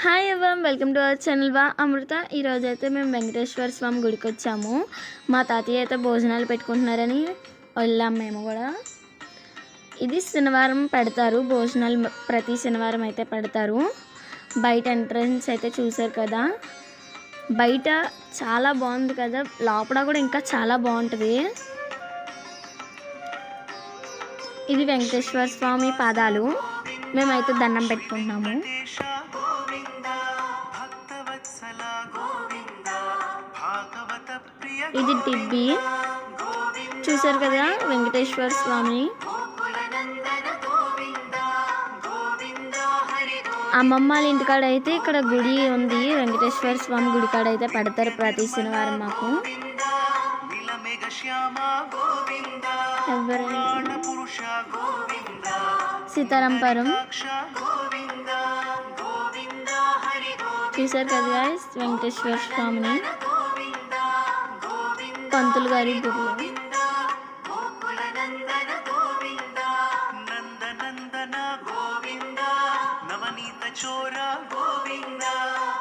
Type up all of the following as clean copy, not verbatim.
Hi ఎవమ్ welcome to our channel వా అమృత. ఈరోజు అయితే మేము వెంకటేశ్వర స్వామి గుడికి వచ్చాము. మా తాతయ్య అయితే భోజనాలు పెట్టుకుంటున్నారని వెళ్ళాము మేము కూడా. ఇది శనివారం పెడతారు భోజనాలు, ప్రతి శనివారం అయితే పెడతారు. బయట ఎంట్రన్స్ అయితే చూసారు కదా, బయట చాలా బాగుంది కదా, లోపల కూడా ఇంకా చాలా బాగుంటుంది. ఇది వెంకటేశ్వర స్వామి పాదాలు, మేమైతే దండం పెట్టుకుంటున్నాము. ఇది టిబ్బి చూసారు కదా వెంకటేశ్వర స్వామి. అమ్మమ్మ వాళ్ళ ఇంటికాడ అయితే ఇక్కడ గుడి ఉంది, వెంకటేశ్వర స్వామి గుడి కాడ అయితే పెడతారు ప్రతి శనివారం. మాకు సీతారాంపురం చూసారు కదా గైస్ వెంకటేశ్వర స్వామిని. పంతులు గారి గుడి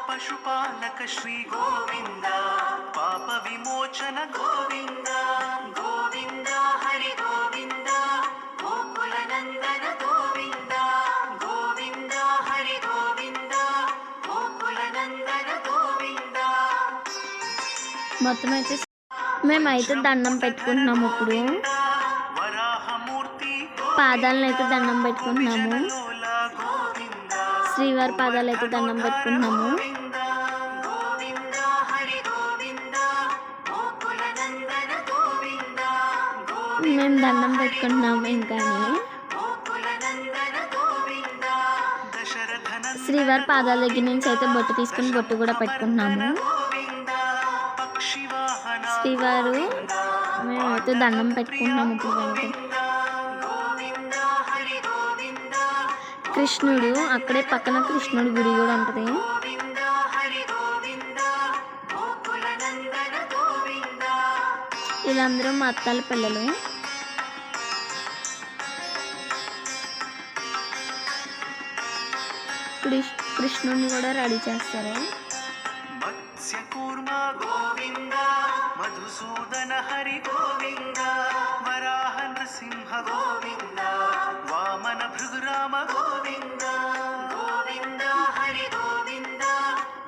పశుపాలక శ్రీ గోవింద, పాప విమోచన గోవింద, గోవింద హరి గోవింద, గోకుల నందన గోవింద, గోవింద హరి గోవింద, గోకుల నందన గోవింద. మొత్తం అయితే మేమైతే దండం పెట్టుకుంటున్నాము. ఇప్పుడు పాదాలను అయితే దండం పెట్టుకుంటున్నాము, శ్రీవారి పాదాలు అయితే దండం పెట్టుకుంటున్నాము. మేము దండం పెట్టుకుంటున్నాము. ఇంకా శ్రీవారి పాదాల దగ్గర నుంచి అయితే బొట్టు తీసుకుని బొట్టు కూడా పెట్టుకుంటున్నాము. శ్రీవారు మేమైతే దండం పెట్టుకుంటున్నాము. ఇప్పుడు కృష్ణుడు అక్కడే పక్కన కృష్ణుడి గుడి కూడా ఉంటుంది. వీళ్ళందరూ మా అత్తాల పిల్లలు. కృష్ణుడిని కూడా రెడీ చేస్తారు. మధుసూదన హరి గోవింద, వరాహ నృసింహ గోవింద, వామన భృగురామ గోవింద, గోవింద హరి గోవింద,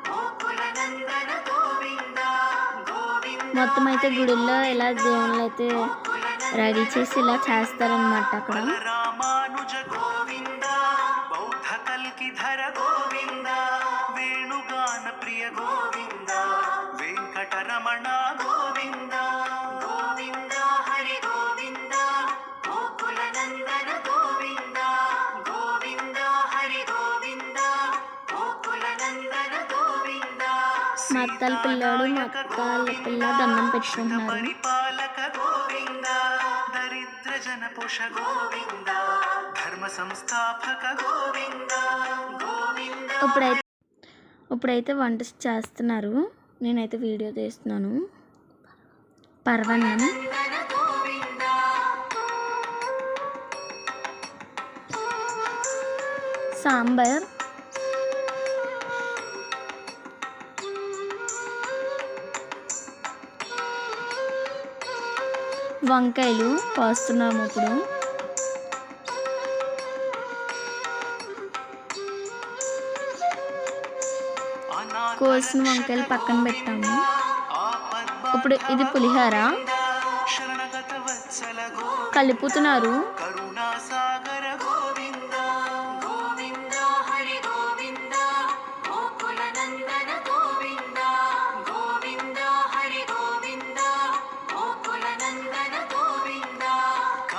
గోకుల నందన గోవింద, గోవింద. మొత్తం అయితే గుడిలో ఇలా దేవుళ్ళు అయితే రెడీ చేసి ఇలా చేస్తారనమాట. అక్కడ రామానుజ గోవింద, బౌద్ధ కల్కిధర గోవింద, వేణుగాన ప్రియ గోవింద, వెంకటరమణ గోవింద, గోవింద హరి గోవింద, గోకుల నందన గోవింద, గోవింద హరి గోవింద, గోకుల నందన గోవింద. మా అత్తాల పిల్లాడు మా అత్తాల పిల్ల దండం పెట్టుకుంటున్నారు. పరిపాలక గోవింద, దరిద్ర జన పోష గోవింద, ధర్మ సంస్థాపక గోవింద, గోవింద. ఇప్పుడైతే వంట చేస్తున్నారు, నేనైతే వీడియో తీస్తున్నాను. పరవన్నం, సాంబార్, వంకాయలు కోస్తున్నాము. ఇప్పుడు కోసిన వంకాయలు పక్కన పెట్టాము. ఇప్పుడు ఇది పులిహోర కలుపుతున్నారు.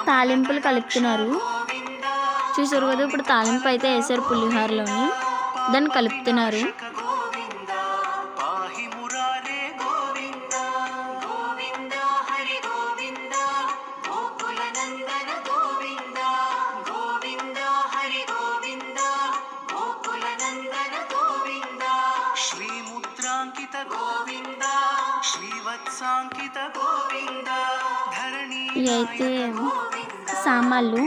తాలింపులు కలుపుతున్నారు చూసారు కదా. ఇప్పుడు తాలింపు అయితే వేసారు పులిహోరలోని, దాన్ని కలుపుతున్నారు. ఇవి అయితే సామాన్లు,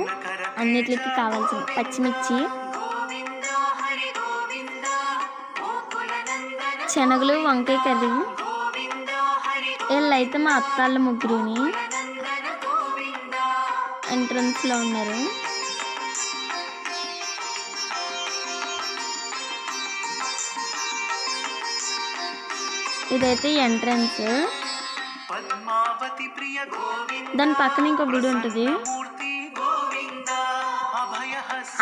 అన్నిటికి కావాల్సిన పచ్చిమిర్చి, శనగలు వంకాయ కర్రీ. వీళ్ళైతే మా అత్తాళ్ళ ముగ్గురుని ఎంట్రన్స్లో ఉన్నారు. ఇదైతే ఎంట్రన్స్. దాని పక్కన ఇంకో గుడి ఉంటుంది,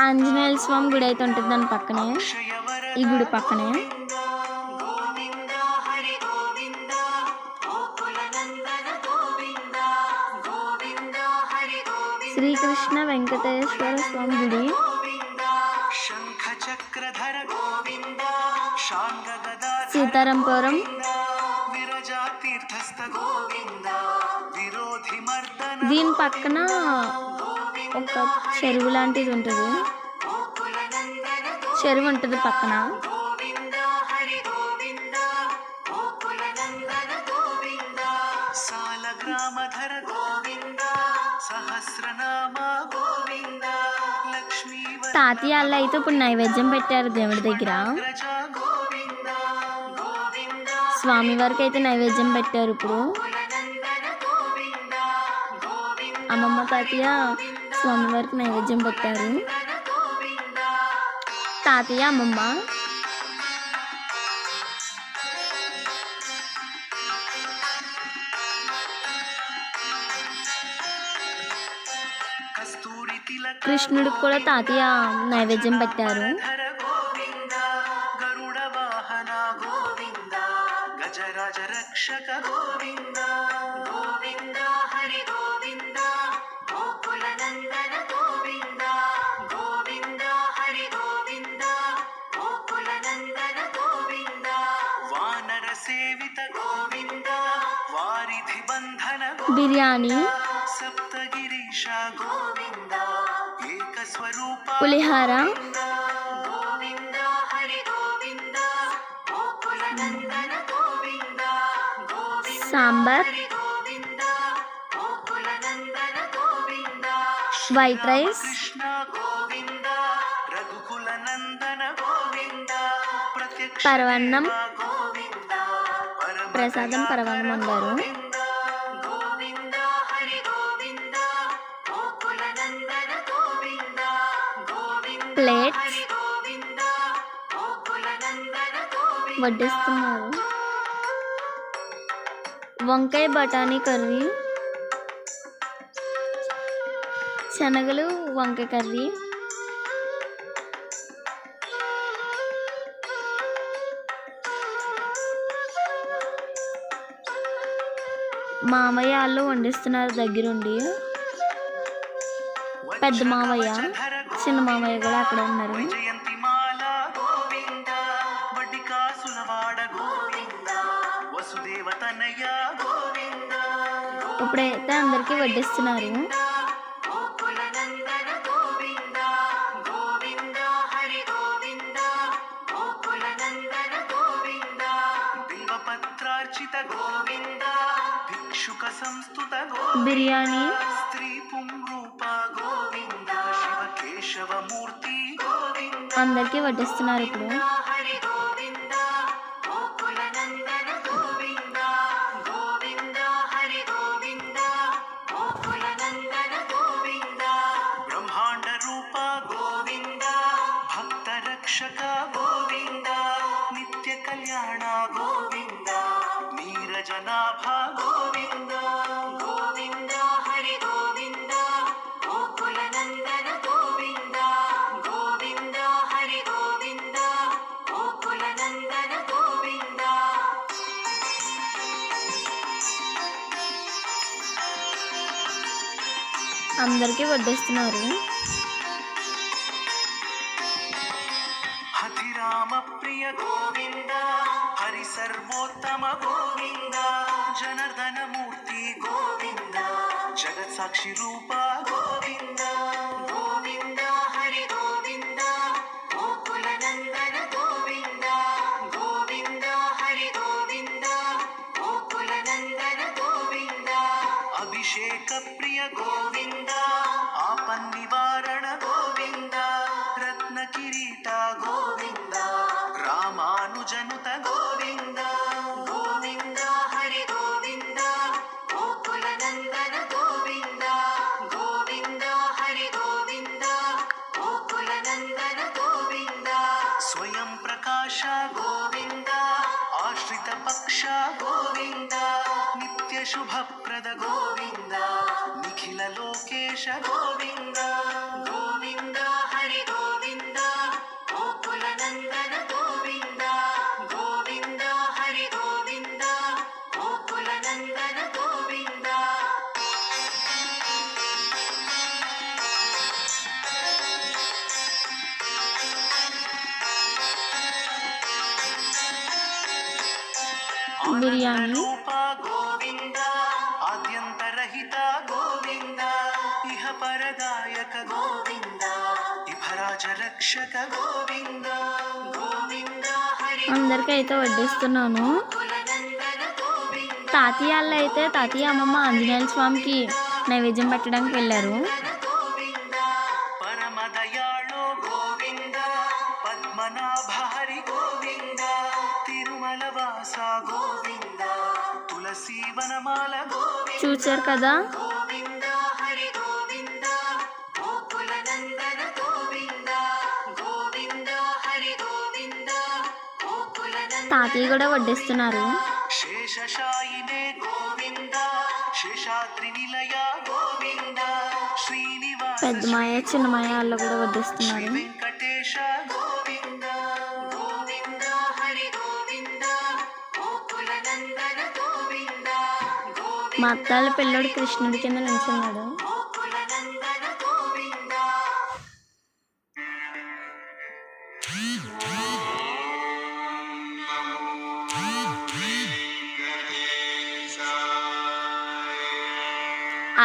ఆంజనేయ స్వామి గుడి అయితే ఉంటుంది దాని పక్కనే, ఈ గుడి పక్కనే. శ్రీకృష్ణ వెంకటేశ్వర స్వామి గుడి. సీతారాంపురం. దీని పక్కన ఒక చెరువు లాంటిది ఉంటుంది, చెరువు ఉంటుంది పక్కన. తాతయ్య వాళ్ళు అయితే ఇప్పుడు నైవేద్యం పెట్టారు దేవుడి దగ్గర. స్వామివారికి అయితే నైవేద్యం పెట్టారు ఇప్పుడు. అమ్మమ్మ తాతయ్య స్వామివారికి నైవేద్యం పెట్టారు. తాతయ్య అమ్మమ్మ. కృష్ణుడికి కూడా తాతయ్య నైవేద్యం పెట్టారు. బిర్యానీ, పులిహార, సాంబార్, వైట్ రైస్, పరవన్నం, ప్రసాదం పరవన్నం అన్నారు. ప్లేట్స్ వడ్డిస్తున్నారు. వంకాయ బఠానీ కర్రీ, శనగలు వంకాయ కర్రీ, మామయ్య వాళ్ళు వండిస్తున్నారు దగ్గరుండి. పెద్ద మామయ్య, చిన్న మామయ్య కూడా అక్కడ ఉన్నారు. ఇప్పుడైతే అందరికీ వడ్డిస్తున్నారు. బిర్యానీ, అందరికీ వడ్డిస్తున్నారు ఇప్పుడు. అందరికీ వడ్డిస్తున్నారు. హరిరామ ప్రియ గోవింద, హరి సర్వోత్తమ గోవింద, జనార్దన మూర్తి గోవింద, జగత్ సాక్షి రూప గోవింద, గోవింద హరి గోవింద, గోకుల నందన గోవింద, గోవింద హరి గోవింద, గోకుల నందన గోవింద, అభిషేక ప్రియ గోవింద, ఆపన్ నివారణ గోవింద, రత్న కిరీట గోవింద, రామానుజనుత గోవింద. ఆశ గోవింద ఆశ్రిత పక్ష గోవింద నిత్య శుభప్రద గోవింద నిఖిల లోకేశ గోవింద గోవింద హరి గోవింద గోకుల నందన గోవింద గోవింద హరి గోవింద గోకుల నందన గోవింద బిర్యానీ రూప గోవింద ఆద్యంతరహిత గోవింద ఇహ పరదాయక గోవింద ఇహరాజ రక్షక గోవింద గోవింద హరి అందరికీ అయితే వడ్డిస్తున్నాను. కులనందన గోవింద తాతయ్య అయితే తాతయ్య అమ్మమ్మ ఆంజనేయ స్వామికి నైవేద్యం పెట్టడానికి వెళ్ళారు. గోవింద పరమ దయాళో గోవింద పద్మనాభ హరి గోవింద తిరుమల వాస గోవింద తులసి వనమాల గోవింద చూశారు కదా, గోవింద హరి గోవింద గోకుల నందన గోవింద గోవింద హరి గోవింద గోకుల నందన తాతయ్య కూడా వడ్డిస్తున్నారు. శేషశాయినే గోవింద శేషాద్రి నిలయ గోవింద శ్రీనివాస పెద్ద మాయ చిన్న మాయ వాళ్ళు కూడా వడ్డిస్తున్నారు. వెంకటేశ గోవింద గోవింద హరి గోవింద గోకుల నందన గోవింద గోవింద మా అత్తాళ్ళ పిల్లోడు కృష్ణుడి కింద నిల్చున్నాడు. గోకుల నందన గోవింద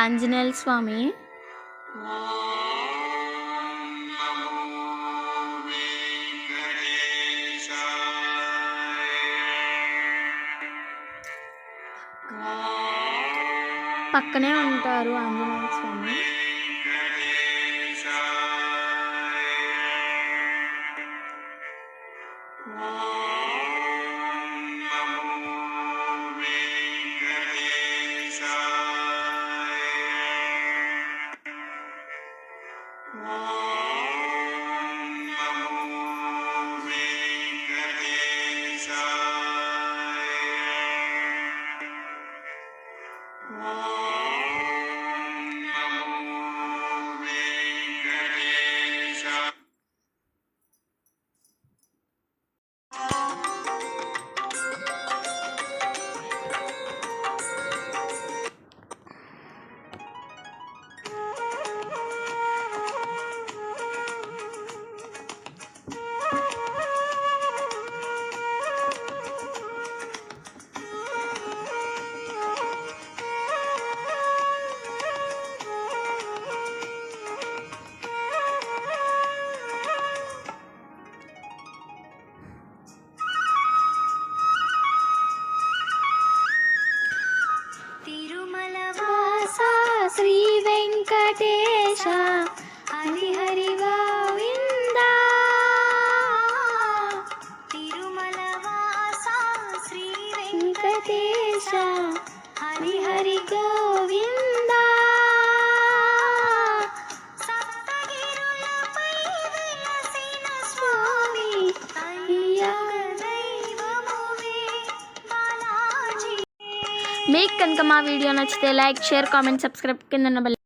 ఆంజనేయ స్వామి పక్కనే ఉంటారు. ఆంజనేయ స్వామి శ్రీ వెంకటేశ హరి హరి గోవింద తిరుమల వాస శ్రీ వెంకటేశ హరి హరి గోవింద సప్తగిరులపై వెలసిన స్వామి అయ్యా దైవమువే బాలాజీ. మీకు కనుక మా వీడియో నచ్చితే లైక్, షేర్, కామెంట్, సబ్స్క్రైబ్ కింద ఉన్న బెల్